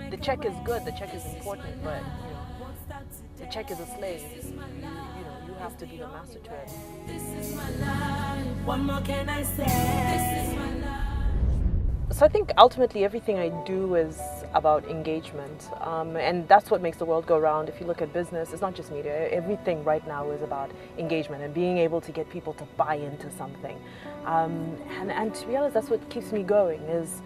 The check is good, the check is important, but the check is a slave. You have to be the master to it. This is my life. What more can I say? This is my life. So I think ultimately everything I do is about engagement, and that's what makes the world go round. If you look at business, it's not just media. Everything right now is about engagement and being able to get people to buy into something. And to be honest, that's what keeps me going, is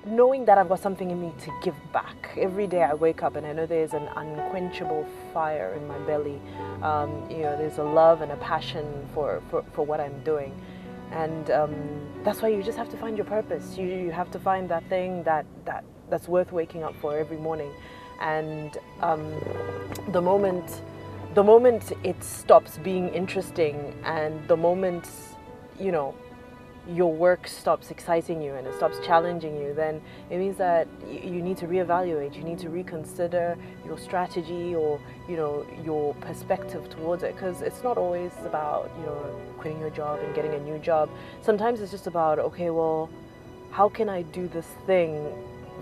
knowing that I've got something in me to give back. Every day I wake up and I know there's an unquenchable fire in my belly. There's a love and a passion for what I'm doing. And that's why you just have to find your purpose. You have to find that thing that's worth waking up for every morning. And the moment it stops being interesting, and the moment your work stops exciting you and it stops challenging you, then it means that you need to reevaluate. You need to reconsider your strategy or your perspective towards it, because it's not always about quitting your job and getting a new job. Sometimes it's just about, okay, well, how can I do this thing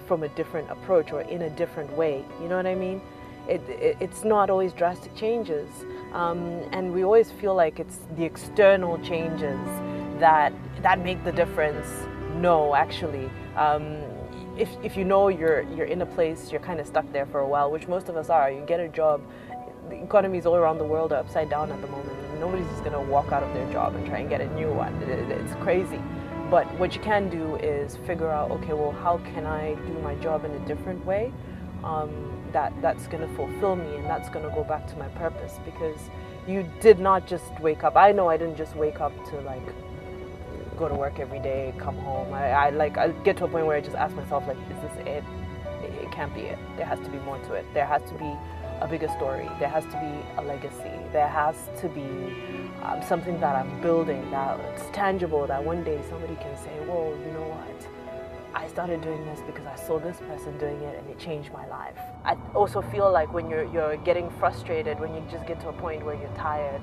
from a different approach or in a different way? You know what I mean? It's not always drastic changes, and we always feel like it's the external changes that make the difference. No, actually, if you're in a place, you're kind of stuck there for a while, which most of us are. You get a job, the economies all around the world are upside down at the moment, and nobody's just going to walk out of their job and try and get a new one. It's crazy. But what you can do is figure out, okay, well, how can I do my job in a different way that's going to fulfill me, and that's going to go back to my purpose. Because you did not just wake up. I know I didn't just wake up to go to work every day, come home. I get to a point where I just ask myself, is this it? It can't be it. There has to be more to it. There has to be a bigger story. There has to be a legacy. There has to be something that I'm building that's tangible, that one day somebody can say, whoa, you know what? I started doing this because I saw this person doing it and it changed my life. I also feel like when you're getting frustrated, when you just get to a point where you're tired,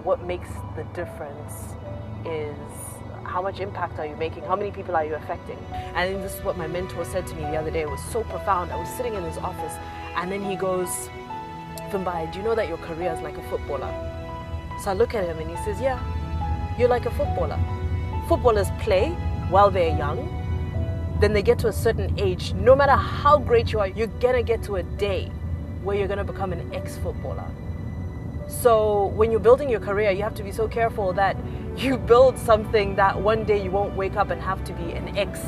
what makes the difference is how much impact are you making? How many people are you affecting? And this is what my mentor said to me the other day. It was so profound. I was sitting in his office, and then he goes, Vimbai, do you know that your career is like a footballer? So I look at him and he says, yeah, you're like a footballer. Footballers play while they're young. Then they get to a certain age. No matter how great you are, you're gonna get to a day where you're gonna become an ex-footballer. So when you're building your career, you have to be so careful that you build something that one day you won't wake up and have to be an ex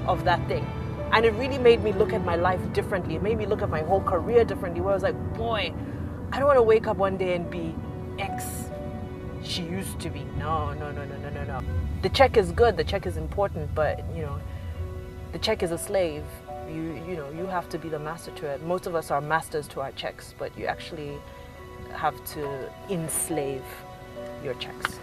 of that thing. And it really made me look at my life differently. It made me look at my whole career differently, where I was like, boy, I don't want to wake up one day and be ex she used to be. No. The check is good, the check is important, but the check is a slave. You have to be the master to it. Most of us are masters to our checks, but you actually have to enslave your checks.